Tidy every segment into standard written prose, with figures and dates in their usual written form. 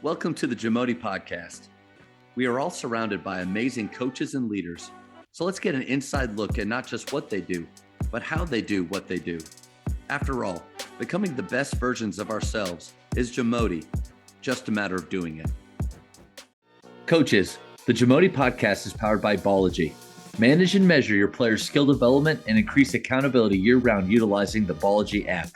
Welcome to the Jamodi podcast. We are all surrounded by amazing coaches and leaders. So let's get an inside look at not just what they do, but how they do what they do. After all, becoming the best versions of ourselves is Jamodi, just a matter of doing it. Coaches, the Jamodi podcast is powered by Ballogy. Manage and measure your players' skill development and increase accountability year-round utilizing the Ballogy app.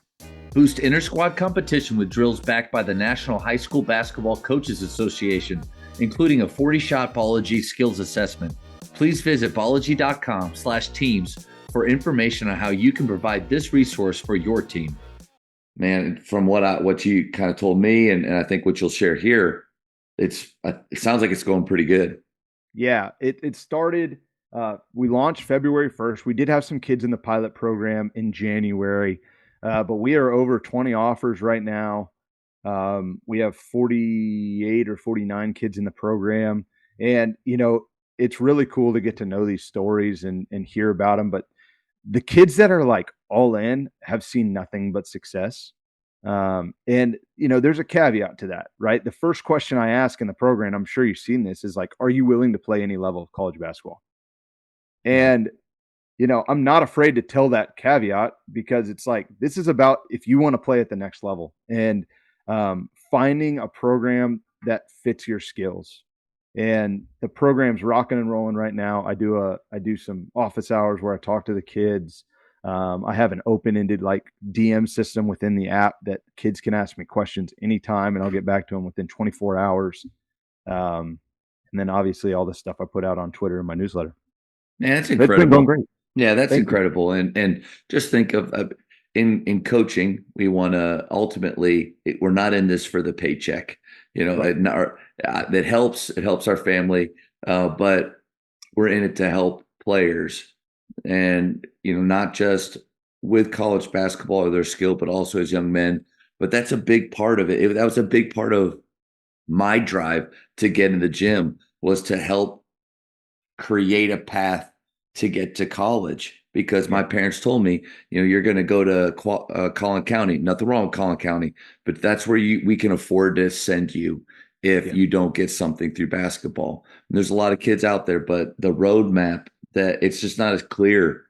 Boost inter-squad competition with drills backed by the National High School Basketball Coaches Association, including a 40-shot Ballogy skills assessment. Please visit ballogy.com/teams for information on how you can provide this resource for your team. Man, from what you kind of told me, and I think what you'll share here, it sounds like it's going pretty good. Yeah, it started. We launched February 1st. We did have some kids in the pilot program in January. But we are over 20 offers right now. We have 48 or 49 kids in the program. And, it's really cool to get to know these stories and hear about them. But the kids that are like all in have seen nothing but success. And there's a caveat to that, right? The first question I ask in the program, I'm sure you've seen this, is like, are you willing to play any level of college basketball? And I'm not afraid to tell that caveat because it's like, this is about if you want to play at the next level and finding a program that fits your skills. And the program's rocking and rolling right now. I do some office hours where I talk to the kids. I have an open-ended DM system within the app that kids can ask me questions anytime and I'll get back to them within 24 hours. And then obviously all the stuff I put out on Twitter and my newsletter. Man, that's incredible. It's been going great. Yeah, that's incredible. And just think of in coaching, we want to ultimately, we're not in this for the paycheck, right. That helps. It helps our family, but we're in it to help players and, not just with college basketball or their skill, but also as young men. But that's a big part of it. That was a big part of my drive to get in the gym, was to help create a path to get to college, because my parents told me, you're going to go to Collin County. Nothing wrong with Collin County, but that's where we can afford to send you if you don't get something through basketball. And there's a lot of kids out there, but the roadmap, that it's just not as clear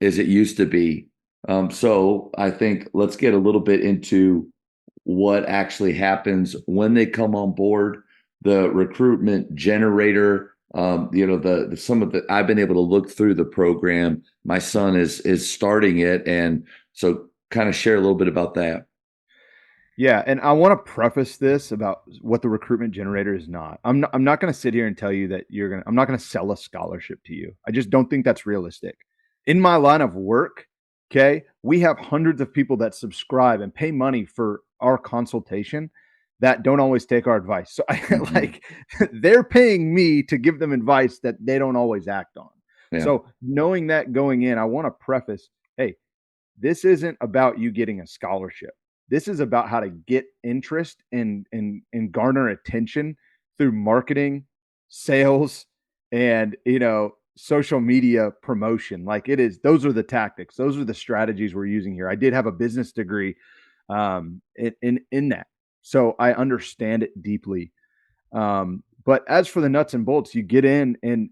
as it used to be. So I think let's get a little bit into what actually happens when they come on board, the recruitment generator. I've been able to look through the program. My son is starting it, and so kind of share a little bit about that. Yeah, and I want to preface this about what the recruitment generator is not. I'm not going to sit here and tell you that I'm not going to sell a scholarship to you. I just don't think that's realistic. In my line of work, okay, we have hundreds of people that subscribe and pay money for our consultation that don't always take our advice. So they're paying me to give them advice that they don't always act on. Yeah. So knowing that going in, I want to preface, hey, this isn't about you getting a scholarship. This is about how to get interest and garner attention through marketing, sales, and, social media promotion. Those are the tactics. Those are the strategies we're using here. I did have a business degree in that. So I understand it deeply. But as for the nuts and bolts, you get in, and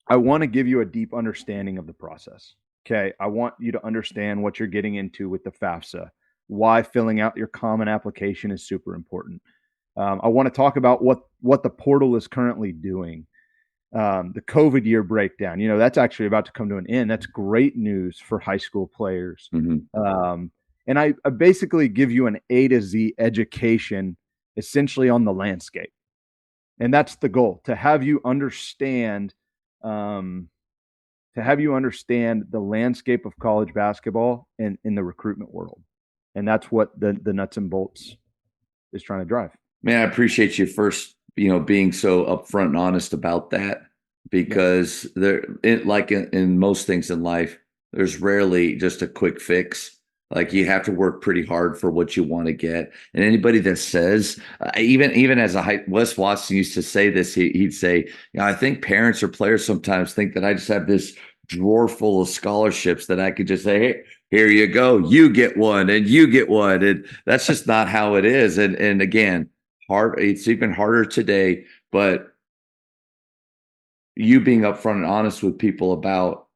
I want to give you a deep understanding of the process. Okay. I want you to understand what you're getting into with the FAFSA, why filling out your common application is super important. I want to talk about what the portal is currently doing. The COVID year breakdown, that's actually about to come to an end. That's great news for high school players. Mm-hmm. And I basically give you an A to Z education essentially on the landscape. And that's the goal, to have you understand the landscape of college basketball in the recruitment world. And that's what the nuts and bolts is trying to drive. Man, I appreciate you first, being so upfront and honest about that, because in most things in life, there's rarely just a quick fix. Like, you have to work pretty hard for what you want to get. And anybody that says, even as Wes Watson used to say this, he'd say, I think parents or players sometimes think that I just have this drawer full of scholarships that I could just say, hey, here you go, you get one and you get one. And that's just not how it is. And again, it's even harder today, but you being upfront and honest with people about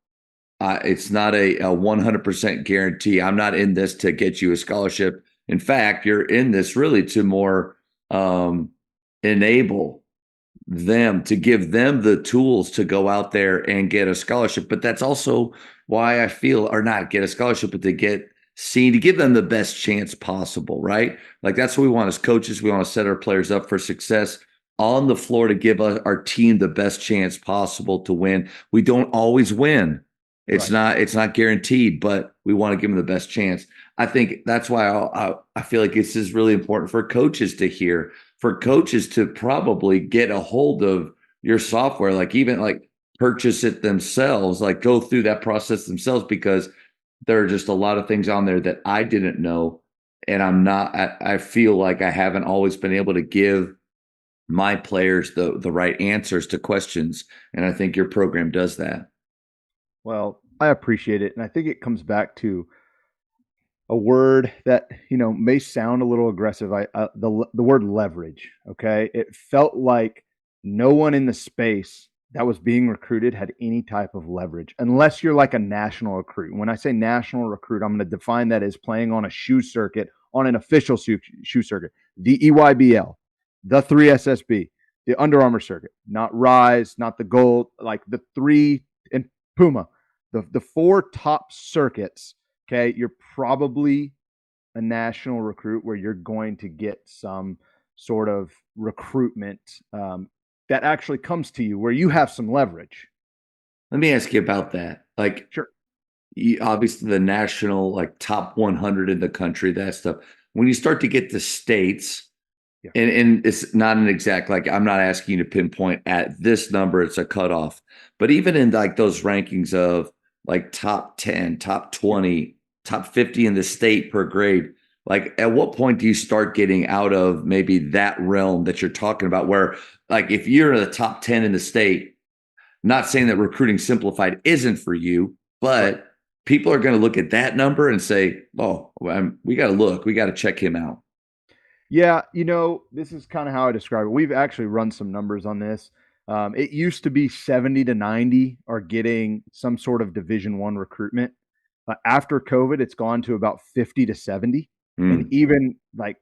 it's not a 100% guarantee. I'm not in this to get you a scholarship. In fact, you're in this really to more enable them, to give them the tools to go out there and get a scholarship. But that's also why I feel, or not get a scholarship, but to get seen, to give them the best chance possible, right? Like that's what we want as coaches. We want to set our players up for success on the floor to give our team the best chance possible to win. We don't always win. Right. It's not guaranteed, but we want to give them the best chance. I think that's why I feel like this is really important for coaches to hear, for coaches to probably get a hold of your software, like even like purchase it themselves, like go through that process themselves, because there are just a lot of things on there that I didn't know. And I feel like I haven't always been able to give my players the right answers to questions. And I think your program does that. Well, I appreciate it. And I think it comes back to a word that, may sound a little aggressive. The word leverage. Okay. It felt like no one in the space that was being recruited had any type of leverage unless you're like a national recruit. When I say national recruit, I'm going to define that as playing on a shoe circuit, on an official shoe circuit, the EYBL, the 3SSB, the Under Armour circuit, not Rise, not the Gold, like the three and Puma, the four top circuits. Okay, you're probably a national recruit where you're going to get some sort of recruitment that actually comes to you where you have some leverage. Let me ask you about that. Like, Sure. obviously the national, like top 100 in the country, that stuff. When you start to get to states, Yeah. and it's not an exact, like I'm not asking you to pinpoint at this number, it's a cutoff. But even in like those rankings of like top 10, top Yeah. 20, top 50 in the state per grade, like at what point do you start getting out of maybe that realm that you're talking about, where like if you're in the top 10 in the state, not saying that recruiting simplified isn't for you, Right. but people are going to look at that number and say, oh, well, we got to look, we got to check him out. Yeah, this is kind of how I describe it. We've actually run some numbers on this. It used to be 70 to 90 are getting some sort of Division 1 recruitment. After COVID, it's gone to about 50 to 70. And Mm. even like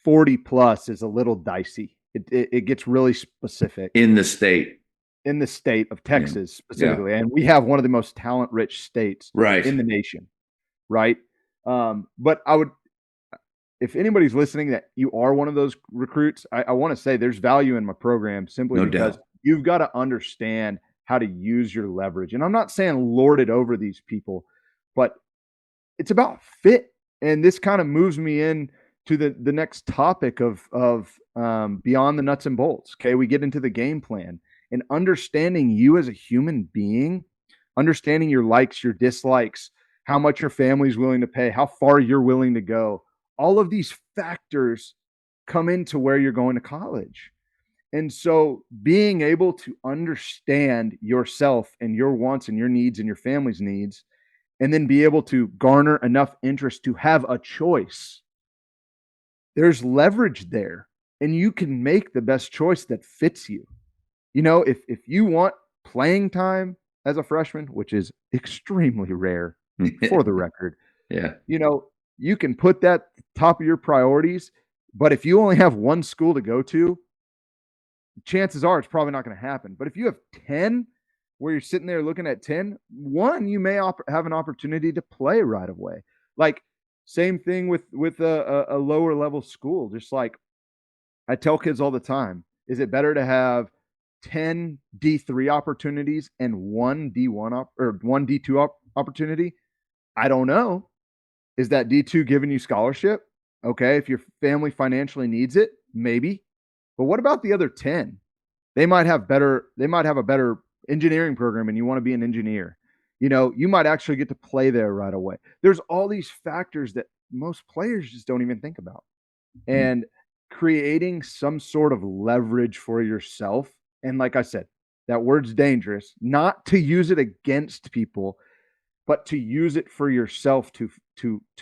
40 plus is a little dicey. It gets really specific In the state. in the state of Yeah. Texas Yeah. specifically. And we have one of the most talent rich states Right. in the nation, right? But if anybody's listening that you are one of those recruits, I want to say there's value in my program simply No because doubt. you've got to understand how to use your leverage. And I'm not saying lord it over these people, but it's about fit. And this kind of moves me in to the next topic of beyond the nuts and bolts. Okay, we get into the game plan and understanding you as a human being, understanding your likes, your dislikes, how much your family's willing to pay, how far you're willing to go. All of these factors come into where you're going to college. And so being able to understand yourself and your wants and your needs and your family's needs, and then be able to garner enough interest to have a choice, there's leverage there. And you can make the best choice that fits you. If you want playing time as a freshman, which is extremely rare for the record, Yeah. you know, you can put that top of your priorities. But if you only have one school to go to, chances are it's probably not going to happen. But if you have 10 where you're sitting there looking at 10, one, you may have an opportunity to play right away. Like, same thing with a lower level school. Just like I tell kids all the time, is it better to have 10 D3 opportunities and one D1 or one D2 opportunity? I don't know. Is that D2 giving you scholarship? Okay, if your family financially needs it, maybe. But what about the other 10? They might have a better engineering program and you want to be an engineer. You might actually get to play there right away. There's all these factors that most players just don't even think about. And creating some sort of leverage for yourself. And like I said, that word's dangerous, not to use it against people, but to use it for yourself to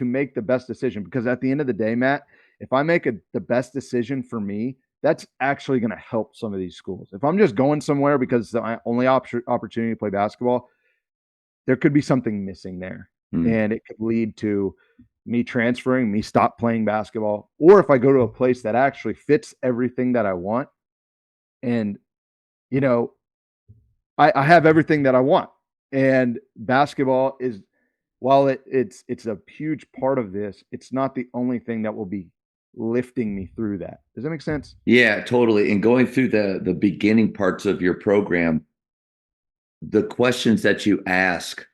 make the best decision. Because at the end of the day, Matt, if I make the best decision for me, that's actually going to help some of these schools. If I'm just going somewhere because it's the only opportunity to play basketball, there could be something missing there. And it could lead to me transferring, me stop playing basketball. Or if I go to a place that actually fits everything that I want, and, you know, I have everything that I want. And basketball is, while it's a huge part of this, it's not the only thing that will be lifting me through that. Does that make sense? Yeah, totally. And going through the beginning parts of your program, the questions that you ask,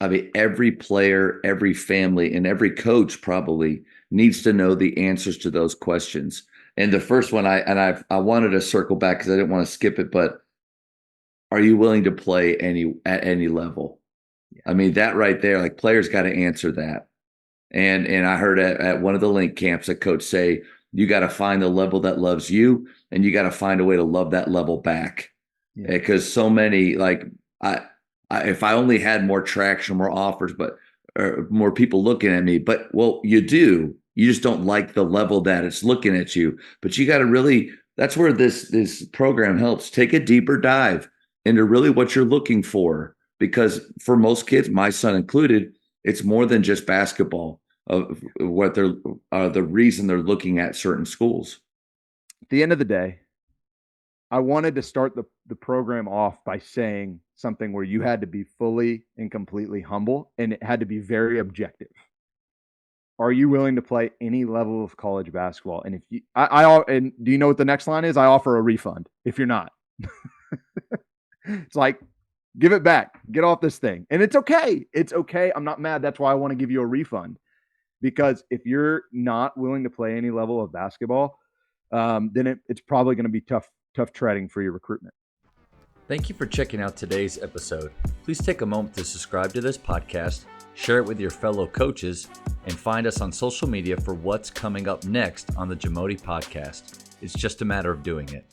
I mean, every player, every family, and every coach probably needs to know the answers to those questions. And the first one, I wanted to circle back because I didn't want to skip it, but are you willing to play at any level? Yeah. I mean, that right there, like players got to answer that. And I heard at one of the link camps a coach say, you got to find the level that loves you, and you got to find a way to love that level back. Yeah. Because so many, like, if I only had more traction, more offers, but more people looking at me, but well, you do. You just don't like the level that it's looking at you. But you got to really, that's where this program helps. Take a deeper dive into really what you're looking for. Because for most kids, my son included, it's more than just basketball. Of what they're the reason they're looking at certain schools. At the end of the day, I wanted to start the program off by saying something where you had to be fully and completely humble, and it had to be very objective. Are you willing to play any level of college basketball? And if you, and do you know what the next line is? I offer a refund if you're not. It's like, give it back, get off this thing. And it's okay. It's okay. I'm not mad. That's why I want to give you a refund. Because if you're not willing to play any level of basketball, then it's probably going to be tough treading for your recruitment. Thank you for checking out today's episode. Please take a moment to subscribe to this podcast, share it with your fellow coaches, and find us on social media for what's coming up next on the Jamodi podcast. It's just a matter of doing it.